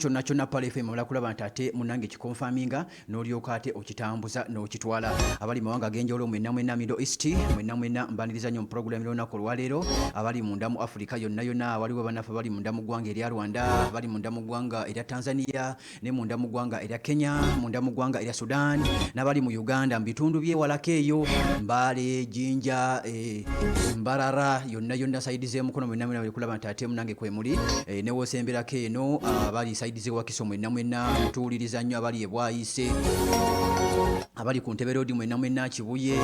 kyonna Pal FM omala kulaba nti ate munange kikonfaminga n'olyoka ate okitambuza n'okitwala abali mawanga ag'enjawulo mwenna Middle East mwenna mbaniriza nnyo mu program y'olunaku olwaleero abali munda mu Africa yonna waliwo bannaffe bali munda mu ggwanga erya Rwanda bali munda mu ggwanga erya Tanzania ne munda mu ggwanga erya Kenya munda mu ggwanga erya Sudan n'abali mu Uganda mu bitundu by'ewalako eyo Mbale Jinja Mbarara yonna saidi z'emukono mwenna bali kulaba nti ate munange kwemuli ne wosemberako eno abali saidi zewakiso mwenna mutuuliriza nnyo abali ebwayise abali ku Ntebe Road mwenna Kibuye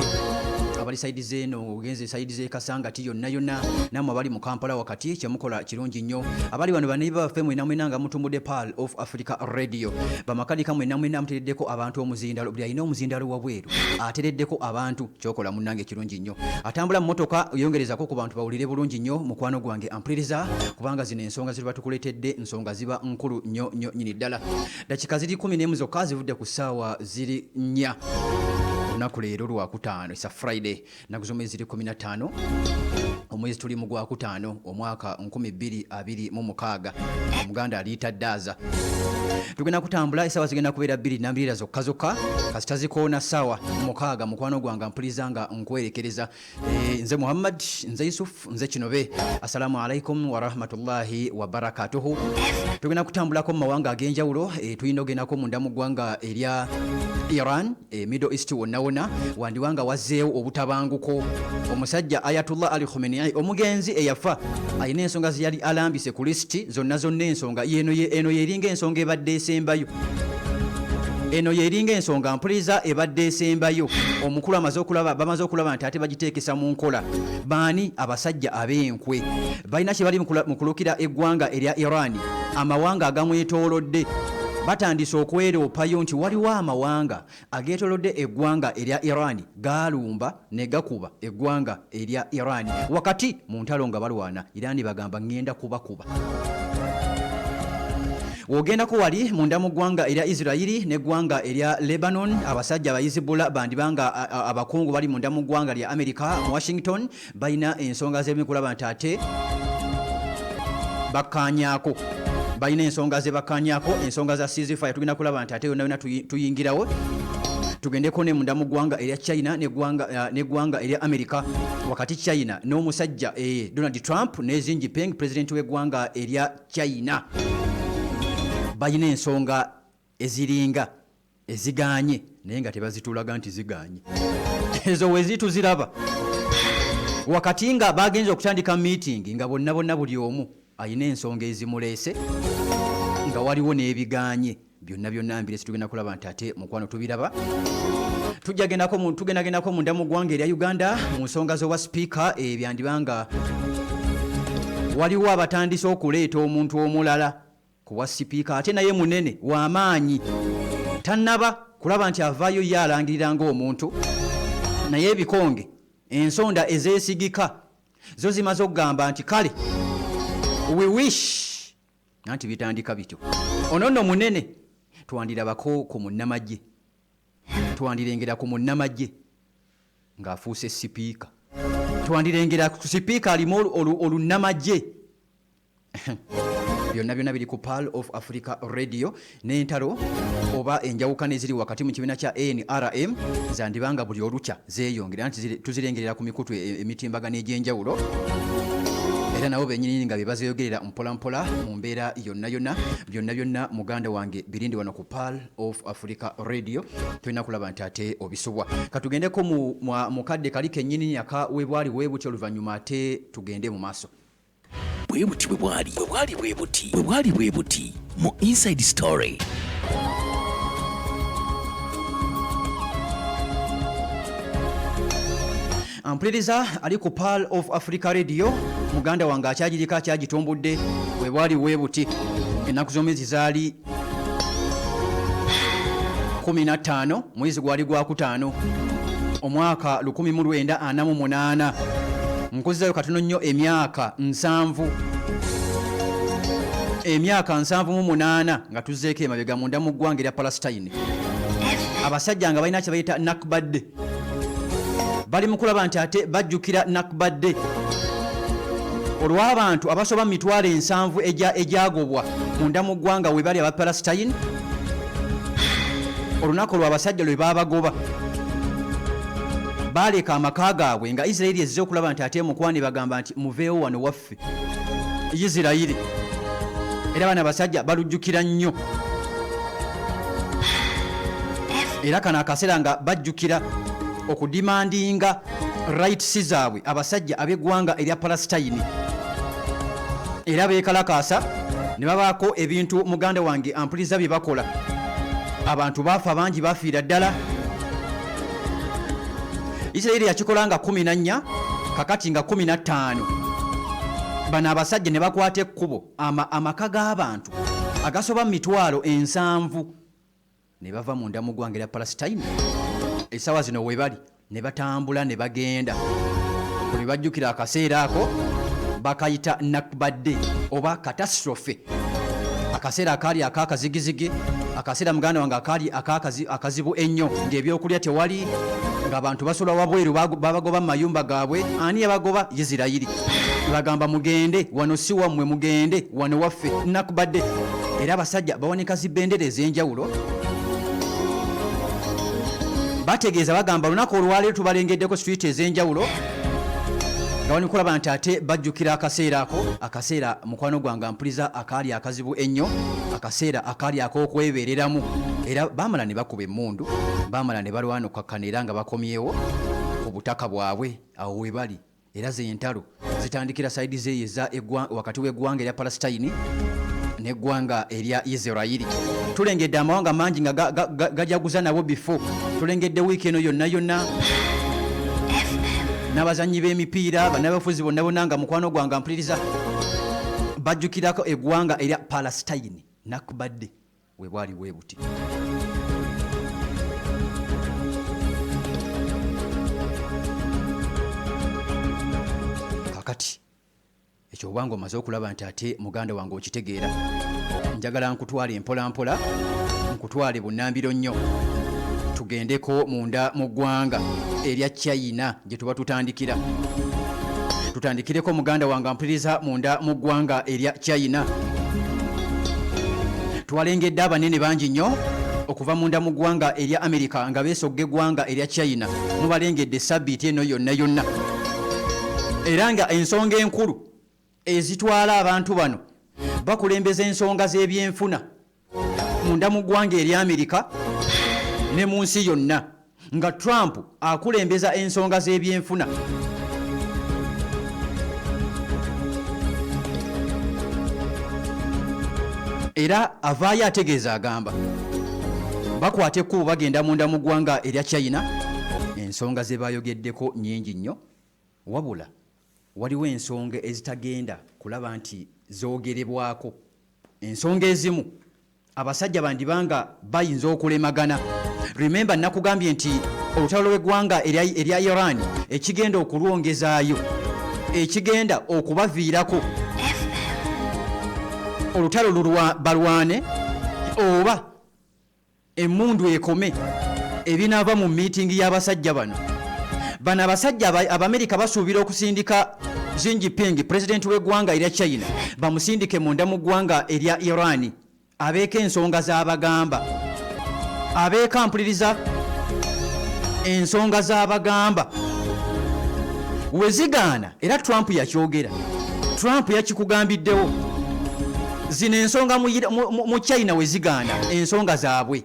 abali saidi zeno ogenze saidi ze Kasangati yonna namwe abali mu Kampala wakati kyemukola kirungi nnyo abali wano baniba baffe mwenna nga mutumudde Pal of Africa Radio bamakanika mwenna mutereddeko abantu omuzindalo buli alina omuzindalo wabweru atereddeko abantu kyokola munnange kirungi nnyo atambula mu motoka yongerezako ku bantu bawulire bulungi nnyo mukwano gwange ampuliriza kubanga zino ensonga ziba tukuletedde ensonga ziba nkulu nnyo nyini ddala dakika ziri 10 zokka zivudde ku ssaawa ziri 4 olunaku leero lwakutaano isa Friday naguzo mwezi 15 omwezi tuli mu gwakutaano omwaka 2026 omuganda aliita Daaza tugenda kutambula essaawa zigenda kubeera 22 zokka kasita zikoona ssaawa 6 mukwano gwange mpuliza nga nkwerekereza nze Muhammad nze Yusuf nze Kinobe assalamu alaikum wa rahmatullahi wa barakatuhu tugenda kutambulako mu mawanga ag'enjawulo tuyina ogendako munda mu ggwanga erya Iran Middle East wonna wandiwanga wazzeewo obutabanguko omusajja Ayatollah Ali Khamenei omugenzi eyafa alina ensonga ziyali alambise ku listi zonna ensonga eno yeringa ensonga ebadde esembayo eno yeringa ensonga mpuliza ebadde esembayo omukulu bamaze okulaba nti ate bagiteekesa mu nkola baani abasajja ab'enkwe balina kye bali mu kulukira eggwanga erya Iran amawanga agamwetoolodde batandise okweroopayo nti waliwo amawanga ageetoolodde eggwanga erya Iran gaalumba ne gakuba eggwanga erya Iran wakati mu ntalo nga balwana Iran bagamba ngenda kubakuba wogendako wali munda mu ggwanga erya Israeli n'eggwanga erya Lebanon abasajja abayizibula bandibanga abakungu bali munda mu ggwanga lya America mu Washington balina ensonga z'ebimu kulaba nti ate bakkaanyaako balina ensonga ze bakkaanyaako ensonga za ceasefire tugenda kulaba nti ate yonna tuyingirawo tugendeko ne munda mu ggwanga erya China n'eggwanga erya America wakati China n'omusajja Donald Trump ne Xi Jinping president w'eggwanga erya China balina ensonga eziringa eziganye naye nga tebazitulaga nti ziganye ezo wezituziraba wakati nga bagenze okutandika meeting nga bonna buli omu alina ensonga ezimuleese nga waliwo n'ebiganye byonna mbire tugenda kulaba nti ate mukwano tubiraba tugendagendako munda mu ggwanga erya Uganda mu nsonga z'owa speaker ebyandibanga waliwo abatandise okuleeta omuntu omulala kuwa sipiika ate naye munene w'amaanyi tannaba kulaba nti avaayo ye alangirira ng'omuntu naye ebikonge ensonda ezeesigika zo zimaze okugamba nti kale we wish nanti bitandika bityo ono munene twandirabako ku munnamagye twandirengera ku munnamagye ng'afuuse sipiika twandirengera ku sipiika alimu olunnamagye byonna biri ku Pal of Africa Radio n'entalo oba enjawukana eziri wakati mu kibiina kya NRM zandibanga buli olukya zeeyongera nti tuzirengerera ku mikutu emitimbagano egy'enjawulo era nabo bennyini nga bebazeeyogerera mpolampola mu mbeera yonna byonna muganda wange birindi wano ku Pal of Africa Radio tulina kulaba nti ate obisubwa katugendeko mu kadde kali kennyini akawebwali weebuti oluvannyuma ate tugende mu maaso bwebwali bwebuti mu Inside Story. Ampuliriza ali ku Pal of Africa Radio muganda wange akyagirika kyagitumbudde webwali weebuti ennaku z'omwezi zaali 15 mwezi gwali gwakutaano omwaka 1948 nkuzizayo katono nnyo emyaka 78 nga tuzzeeko emabega munda mu ggwanga erya Palestine abasajja nga balina kye bayita nakbadde bali mu kulaba nti ate bajjukira nakbadde olw'abantu abasoba mitwalo 7 egyagobwa munda mu ggwanga we bali aba Palestine olunaku lw'abasajja lwe babagoba baleka amaka gaabwe nga Isirayiri ezze okulaba nti ate mukwani bagamba nti muveewo wano waffe Isirayiri era bana basajja balujjukira nnyo era kana akaseera nga bajjukira okudimandinga rights zaabwe abasajja ab'eggwanga erya Palestine era beekalakaasa ne babaako ebintu muganda wange ampuliza bye bakola abantu baafa bangi bafiira ddala Isirayiri yakikola nga 14 kakati nga 15 bano abasajja ne bakwata ekkubo amaka g'abantu agasoba mitwalo 7 ne bava munda mu ggwanga erya Palestine essaawa zino we bali ne batambula ne bagenda buli bajjukira akaseera ako bakayita Nakba Day oba catastrophe akaseera akaali akakazigizigi akaseera muganda wange akaali akazibu ennyo ng'ebyokulya tewali ng'abantu basola wabweru babagoba mu mayumba gaabwe ani yabagoba Isirayiri bagamba mugende wano si wammwe mugende wano waffe Nakba Day era abasajja bawanika zibendera ez'enjawulo bategeeza bagamba lunaku olwaleero tubalengeddeko street ez'enjawulo nga wani kulaba nti ate bajjukira akaseera ako akaseera mukwano gwange mpuliza akaali akazibu ennyo akaseera akaali ak'okwebeereramu era baamala ne bakuba emmundu baamala ne balwana okukakkana era nga bakomyewo ku butaka bwabwe awo we bali era z'entalo zitandikira sayidi zeeyo wakati w'eggwanga erya Palestine n'eggwanga erya Isirayiri tulengedde amawanga mangi nga gajaguza nabo bifo tulengedde wiiki eno yonna n'abazannyi b'emipiira bannabafuzi bonna nga mukwano gwange mpuliriza bajjukirako eggwanga erya Palestine Nakba Day we bwali bwe buti kakati ekyo obanga omaze okulaba nti ate muganda wange okitegeera njagala nkutwale mpolampola nkutwale bunnambiro nnyo tugendeko munda mu ggwanga erya China gye tuba tutandikireko muganda wange mpuliriza munda mu ggwanga erya China twalengedde abanene bangi nnyo okuva munda mu ggwanga erya America nga beesogga eggwanga erya China mubalengedde sabbiiti eno yonna era nga ensonga enkulu ezitwala abantu bano bakulembeza ensonga z'ebyenfuna munda mu ggwanga erya America ne mu nsi yonna nga Trump akulembeza ensonga z'ebyenfuna era avaayo ategeeza agamba bakwata ekkubo bagenda munda mu ggwanga erya China ensonga ze bayogeddeko nnyingi nnyo wabula waliwo ensonga ezitagenda kulaba nti zoogerebwako ensonga ezimu abasajja bandibanga bayinza okulemagana remember nakugambye nti olutalo lw'eggwanga erya Iran ekigenda okulwongezaayo ekigenda okubaviirako olutalo balwane oba emmundu ekome ebinaava mu miitingi y'abasajja bano abasajja Abamerika basuubira okusindika Xi Jinping pulezidenti w'eggwanga erya China bamusindike munda mu ggwanga erya Iran abeeko ensonga z'abagamba abeeka mpuliriza ensonga z'abagamba wezigaana era Trump yakyogera Trump yakikugambiddewo zino ensonga mu China wezigaana ensonga zaabwe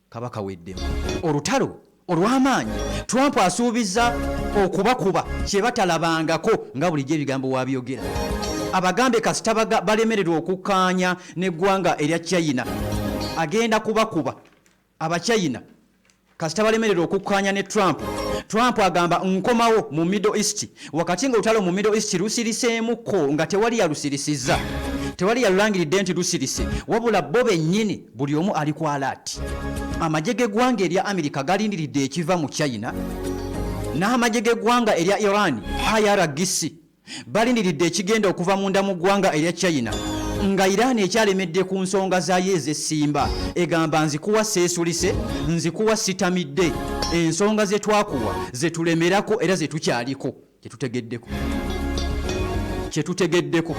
kabaka weddemu olutalo olw'amaanyi Trump asuubiza okubakuba kye batalabangako nga bulijjo ebigambo wabyogera abagambe kasita balemererwa okukkaanya n'eggwanga erya China agenda kubakuba abachina kasita balemererwa okukkaanya ne Trump agamba nkomawo mu Middle East wakati nga olutalo mu Middle East lusiriseemuko nga tewali yalusirisiza tewali yalulangiridde nti lusirise wabula bo bennyini buli omu ali ku alert amagye g'eggwanga erya America galindiridde ekiva mu China n'amagye g'eggwanga erya Iran IRGC balindiridde ekigenda okuva munda mu ggwanga erya China nga Iran ekyalemedde ku nsonga zaayo ez'essimba egamba nzikuwa seesulise nzikuwa sitamidde ensonga ze twakuwa ze tulemerako era ze tukyaliko tetutegeddeko kye tutegeddeko.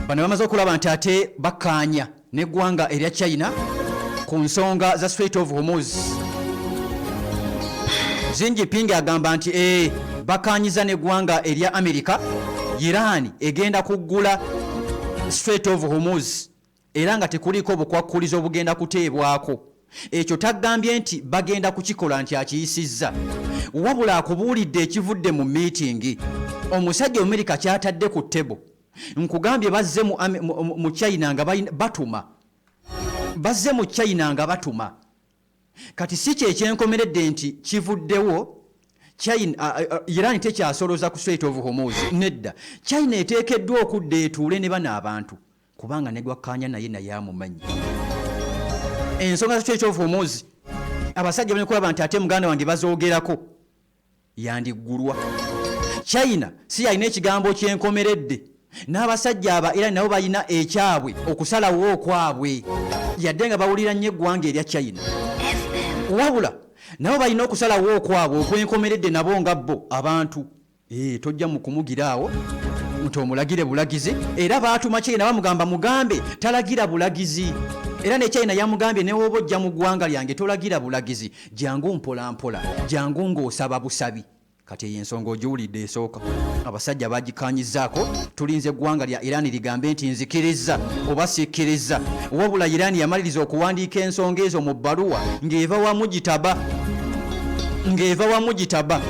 Bano bamaze okulaba nti ate bakkaanya n'eggwanga erya China ku nsonga za Strait of Hormuz. Xi Jinping agamba nti bakkaanyiza n'eggwanga erya Amerika, Iran egenda kuggula Strait of Hormuz era nga tekuliko bukwakkulizo obugenda kuteebwako. Ekyo tagambye nti bagenda kukikola nti akiyisizza, wabula akubuulidde ekivudde mu meeting. Omusajja Amerika kyatadde ku ttebo, nkugambye bazze mu China nga batuma, bazze mu China nga batuma. Kati si kyekyenkomeredde nti kivuddewo China, Iran tekyasoloza ku Strait of Hormuz. Nedda, China eteekeddwa okudda etuule ne bano abantu, kubanga ne gwakkaanya naye amumanyi. Ensonga za Strait of Hormuz abasajja bane kulaba nti ate muganda wange bazoogerako yandiggulwa. China si yalina ekigambo kyenkomeredde, n'abasajja aba Iran nabo balina ekyabwe okusalawo okwabwe, yadde nga bawulira nnyo eggwanga erya China. Wabula nabo balina okusalawo okwabwe okwenkomeredde nabo nga bo abantu. Tojja mu kumugiraawo nti omulagire bulagizi, era baatuma China bamugamba mugambe talagira bulagizi. Era ne China yamugambye ne woba ojja mu ggwanga lyange tolagira bulagizi, jangu mpola mpola, jangu ng'osaba busabi. Kati ey'ensonga ogiwulidde esooka. Abasajja bagikkaanyizaako, tulinze eggwanga lya Iran ligambe nti nzikiriza oba sikkiriza. Wabula Iran yamaliriza okuwandiika ensonga ezo mu bbaluwa ng'eva wamu gitaba.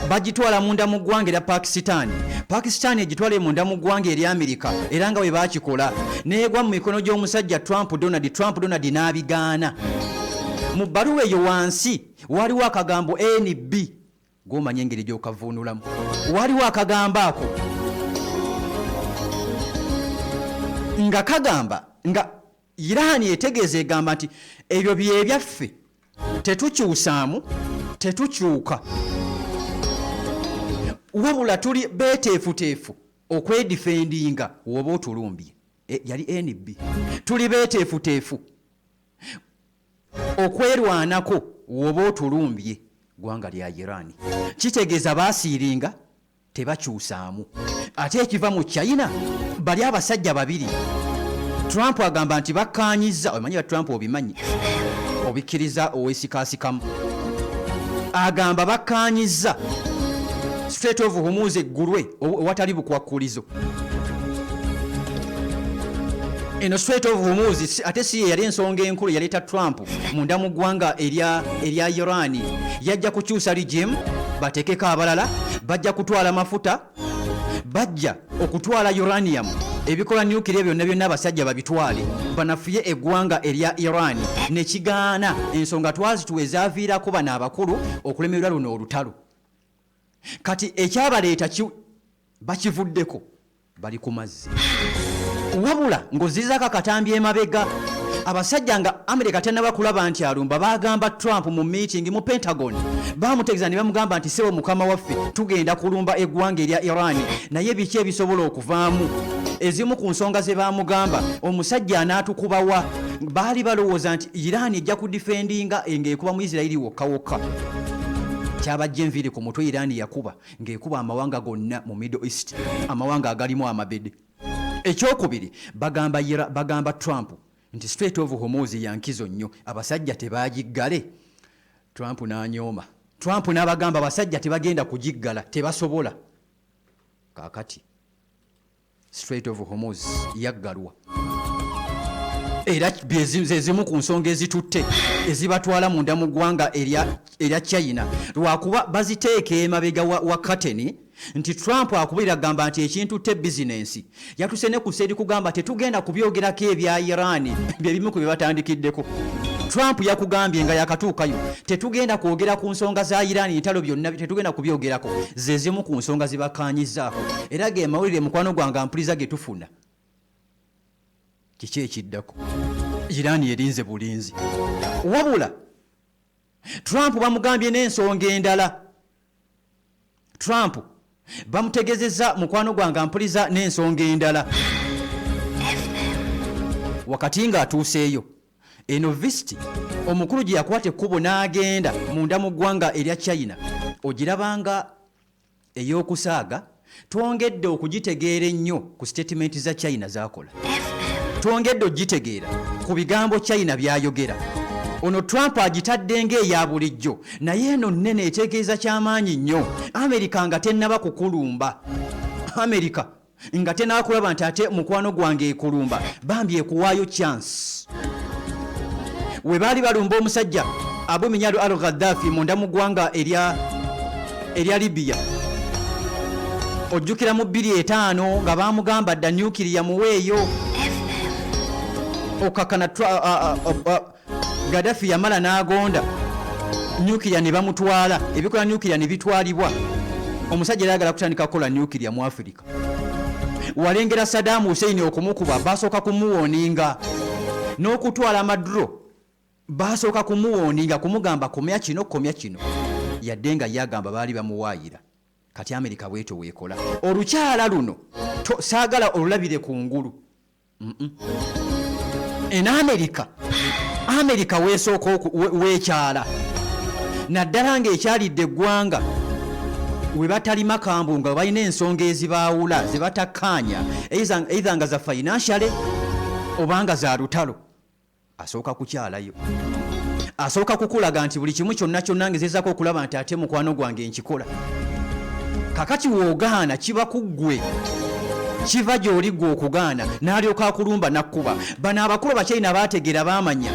Bagitwala munda mu ggwanga erya Pakistan egitwale munda mu ggwanga erya Amerika, era nga bwe baakikola neegwa mu mikono gy'omusajja Donald n'abigaana. Mu bbaluwa eyo wansi waliwo akagambo NB, gw'omanya engeri gy'okavuunulamu. Waliwo akagambo ako nga kagamba nga Iran etegeeza egamba nti ebyo byebyaffe, tetukyusaamu, tetukyuka, wabula tuli beeteefuteefu okwedifendinga woba otulumbye. Yali NB. Tuli beeteefuteefu okwerwanako woba otulumbye. Ggwanga lya Iran kitegeeza baasiiringa, tebakyusaamu. Ate ekiva mu China, bali abasajja babiri. Trump agamba nti bakkaanyiza, omanyi ba Trump obimanyi, obikkiriza oweesikaasikamu. Agamba bakkaanyiza Strait of Hormuz eggulwe watali bukwakkulizo. Eno Strait of Hormuz ate si yali ensonga enkulu yaleeta Trump munda mu ggwanga erya Iran. Yajja kukyusa regime, bateekeko abalala, bajja kutwala mafuta, bajja okutwala uranium, ebikola nuclear byonna abasajja babitwale, banafuye eggwanga erya Iran. Ne kigaana ensonga twazituwa ezaaviirako bano abakulu okulemererwa luno olutalo. Kati ekyabaleeta bakivuddeko, bali ku mazzi. Wabula ng'ozizako akatambi emabega, abasajja nga Amerika tennaba kulaba nti alumba, bagamba Trump mu meeting mu Pentagon, bamutegeeza ne bamugamba nti sewo mukama waffe tugenda kulumba eggwanga erya Iran, naye biki ebisobola okuvaamu? Ezimu ku nsonga ze bamugamba omusajja anaatukubawa. Baali balowooza nti Iran ejja kudifendinga ng'ekuba mu Isirairi wokka wokka. Kyabajja enviiri ku mutwe Iran yakuba ng'ekuba amawanga gonna mu Middle East, amawanga agalimu amabede. Ekyokubiri, bagamba Trump nti Strait of Hormuz yankizo nnyo, abasajja tebagiggale. Trump n'anyooma. Trump n'abagamba abasajja tebagenda kugiggala, tebasobola. Kaakati Strait of Hormuz yaggalwa. Era zezimu ku nsonga ezitutte ezibatwala munda mu ggwanga erya China, lwakuba baziteeka emabega wa kateni nti Trump akubira gamba nti ekintu te bizinensi. Yatuse ne ku sedi kugamba tetugenda kubyogerako ebya Iran, byebimu ku byebatandikiddeko. Trump yakugambye nga yakatuukayo tetugenda kwogera ku nsonga za Iran, entalo byonna tetugenda kubyogerako. Zezimu ku nsonga zibakaanyizaako, era ge mawulire mukwano gwange ampuliza ge tufuna. Kiki ekiddako? Iran erinze bulinzi. Wabula Trump bamugambye n'ensonga endala. Trump bamutegezeza mukwano gwange ampuliza n'ensonga endala. Wakati nga atuuseeyo, eno visiti omukulu gye yakwata ekkubo n'agenda munda mu ggwanga erya China, ogirabanga ey'okusaaga twongedde okugitegeera ennyo ku statement za China z'akola. Twongedde okugitegeera ku bigambo China by'ayogera. Ono Trump agitadde ng'eya bulijjo naye eno nnene etegeeza ky'amaanyi nnyo. Amerika nga tennaba kukulumba. Amerika nga tennaba kulaba nti ate mukwano gwange ekulumba bambi ekuwaayo chance. We baali balumba omusajja Abu Minyalu al-Gaddafi munda mu ggwanga erya Libya. Ojjukira mu 2005 nga baamugamba dda nuclear muweeyo. Okakana Gaddafi yamala n'agonda nuclear ne bamutwala, ebikola nuclear ne bitwalibwa. Omusajja yagala kutandika kukola nuclear mu Africa. Walengera Saddam Hussein okumukuba basooka kumuwooninga n'okutwala amadro basooka kumuwooninga kumugamba komya kino yadde nga yagamba baali bamuwaayira. Kati Amerika bweto weekola olukyala luno saagala olulabire ku ngulu. Amerika weesooka weekyala naddala ng'ekyalidde eggwanga we batalima kambu nga balina ensonga ezibaawula ze batakkaanya either nga za financial obanga za lutalo. Asooka kukyalayo, asooka kukulaga nti buli kimu kyonna ngezezaako okulaba nti ate mukwano gwange nkikola. Kakati woogaana kiba ku ggwe, kiva gy'oli gwe okugaana n'alyoka akulumba nakkuba. Bano abakulu Bachina baategeera baamanya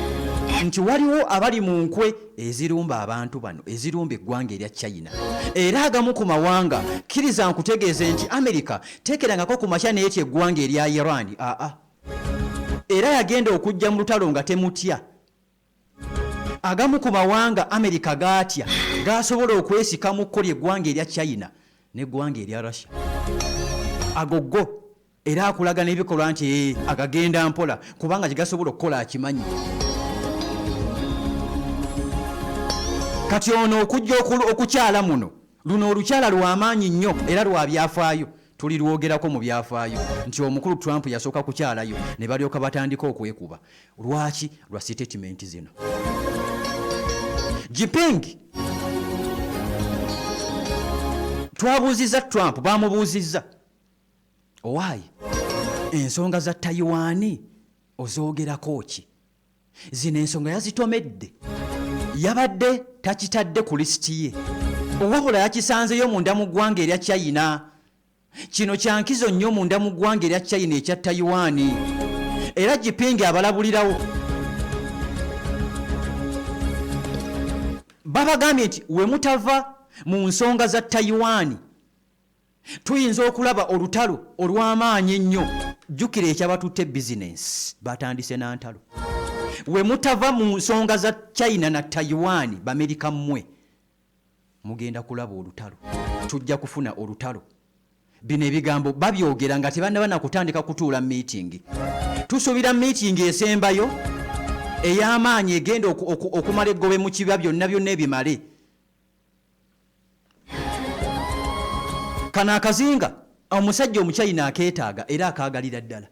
nti waliwo abali mu nkwe ezirumba abantu bano, ezirumba eggwanga erya China. Era agamu ku mawanga kkiriza nkutegeeze nti Amerika teekerangako ku makya neetya eggwanga erya Iran. Era yagenda okujja mu lutalo nga temutya. Agamu ku mawanga Amerika gaatya gasobola okwesika mu kkolya eggwanga erya China n'eggwanga erya Russia. Agoggo era akulaga n'ebikolwa nti agagenda mpola kubanga kigasobola okukola akimanyi. Kati ono okujja okukyala muno luno olukyala lw'amaanyi nnyo era lwa byafaayo. Tuli lwogerako mu byafaayo nti omukulu Trump yasooka kukyalayo ne balyoka batandika okwekuba. Lwaki? Lwa statement zino. Jinping twabuuzizza Trump, bamubuuzizza owaayi ensonga za Taiwan ozoogerako ki? Zino ensonga yazitomedde, yabadde takitadde ku lisiti ye wabula yakisanzeyo munda mu ggwanga erya China. Kino kyankizo nnyo munda mu ggwanga erya China ekya Taiwan. Era Jinping abalabulirawo babagambye nti we mutava mu nsonga za Taiwan tuyinza okulaba olutalo olw'amaanyi ennyo. Jjukira ekyabatutte bizinensi batandise na ntalo. We mutava mu nsonga za China na Taiwan b'Amerika mmwe mugenda kulaba olutalo, tujja kufuna olutalo. Bino ebigambo babyogera nga tebannaba na kutandika kutuula meeting. Tusuubira meeting esembayo ey'amaanyi egenda okumala eggobe mu kiba byonna ebimale. Kano akazinga omusajja omuchina akeetaaga era akaagalira ddala.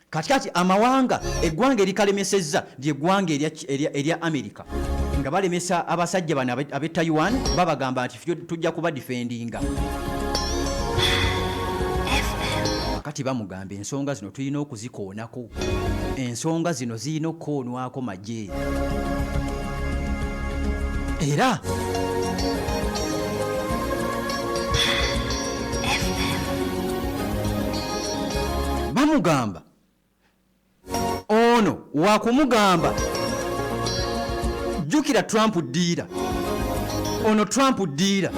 Katikati amawanga eggwanga erikalemesezza ly'eggwanga erya Amerika nga balemesa abasajja bano ab'e Taiwan babagamba nti tujja kuba defendinga. Kati bamugamba ensonga zino tulina okuzikoonako, ensonga zino zirina okukoonwako magye. Era bamugamba ono wakumugamba jjukira Trump ddiira, ono Trump ddiira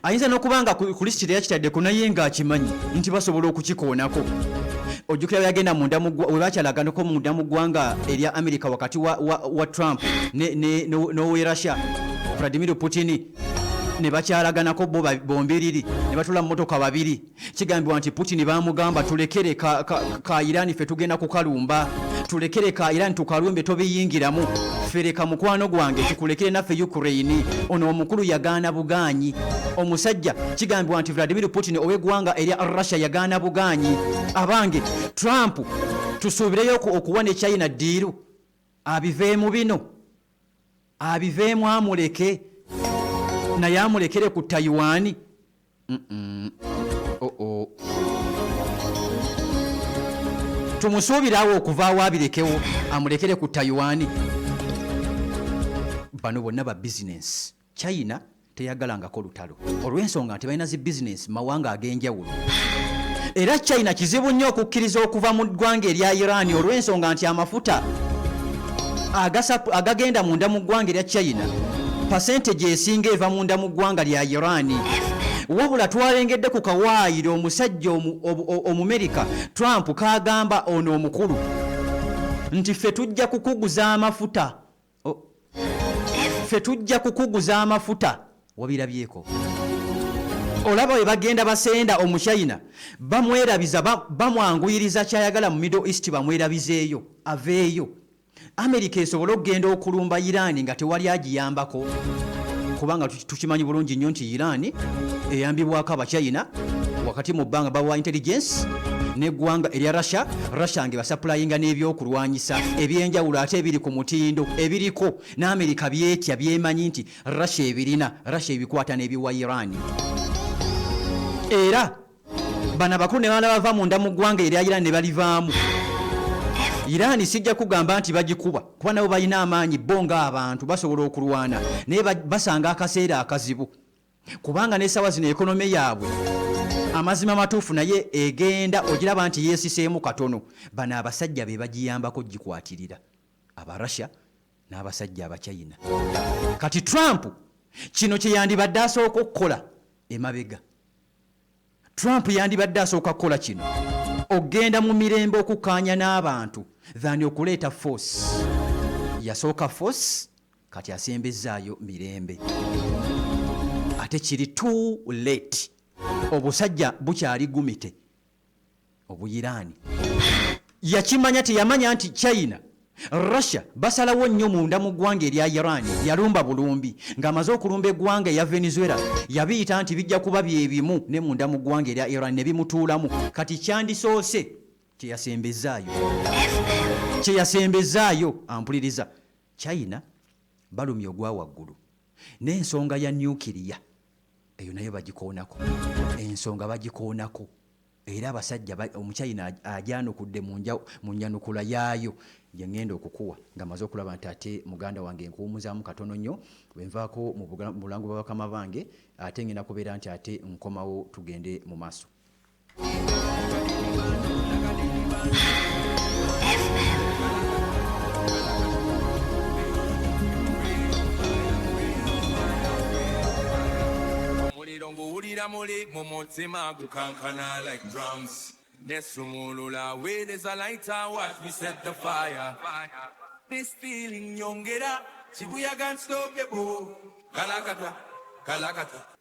ayinza n'okubanga ku lisiti yakitaddeku naye ng'akimanyi nti basobola okukikoonako. Ojjukira yagenda we bakyalaganako munda mu ggwanga erya Amerika wakati wa Trump n'owe Russia Vladimir Putin ne bakyalaganako bombiriri ne batula mu motoka babiri. Kigambibwa nti Putin baamugamba tulekere ka Iran ffe tugenda kukalumba, tulekere ka Iran tukalumbe tobiyingiramu, fereka mukwano gwange tukulekere naffe Ukraine. Ono omukulu yagaana bugaanyi. Omusajja kigambibwa nti Vladimir Putin ow'eggwanga erya Russia yagaana bugaanyi. Abange Trump tusuubireyo okuwa ne China ddiiru abiveemu bino, abiveemu amuleke naye amulekere ku Taiwan tumusuubirawo okuvaawo abirekewo amulekere ku Taiwan. Bano bonna ba bizinesi. China teyagalangako lutalo olw'ensonga nti balina zi bizinesi mawanga ag'enjawulo. Era China kizibu nnyo okukkiriza okuva mu ggwanga erya Iran olw'ensonga nti amafuta agagenda munda mu ggwanga erya China percentage esinga eva munda mu ggwanga lya Iran. Wabula twalengedde ku kawaayiro omusajja Omumerika Trump kagamba ono omukulu nti ffe tujja kukuguza amafuta. Ffe tujja kukuguza amafuta. Wabirabyeko. Olaba we bagenda basenda Omuchina bamwerabiza bamwanguyiriza kyayagala mu Middle East bamwerabizeeyo aveeyo. Amerika esobola okugenda okulumba Iran nga tewali agiyambako kubanga tukimanyi bulungi nnyo nti Iran eyambibwako Abachina wakati mu bbanga bawa intelligence n'eggwanga erya Russia nge basappulayinga n'ebyokulwanyisa ebyenjawulo ate ebiri ku mutindo ebiriko n'Amerika byetya byemanyi nti Russia ebikwata n'ebiwa Iran. Era bano abakulu ne bana bava munda mu ggwanga erya Iran ne balivaamu. Iran sijja kugamba nti bagikuba kuba nabo balina amaanyi bonga abantu basobola okulwana naye basanga akaseera akazibu kubanga n'essaawa zino ekonomi yaabwe amazima matuufu naye egenda ogiraba nti yeesiseemu katono. Bano abasajja be bagiyambako gikwatirira aba Russia n'abasajja Abachina. Kati Trump kino kye yandibadde asooka okukola emabega. Trump yandibadde asooka kukola kino ogenda mu mirembe okukkaanya n'abantu than okuleeta force. Yasooka force kati asembezaayo mirembe. Ate kiri too late. Obusajja bukyali gumite obuyiraani. Yakimanya teyamanya nti China Russia basalawo nnyo munda mu ggwanga erya Iran yalumba bulumbi ng'amaze okulumba eggwanga eya Venezuela yabiyita nti bijja kuba byebimu ne munda mu ggwanga erya Iran ne bimutuulamu. Kati kyandisoose kyeyasembezaayo ampuliriza China balumya ogwa waggulu n'ensonga ya nuclear eyo nayo bagikoonako. Ensonga bagikoonako era abasajja Omuchina ajanukudde mu njanukula yaayo gye ngenda okukuwa ng'amaze okulaba nti ate muganda wange nkuwumuzaamu katono nnyo bwenvaako mu bulango bwa bakama bange ate ngenda kubeera nti ate nkomawo tugende mu maaso. Nguwulira muli mu mutima gukankana like drums. Nesumulula where there's a lighter, watch me set the fire. This feeling nyongera, chibuya can't stop it, boo. Kalakata, kalakata.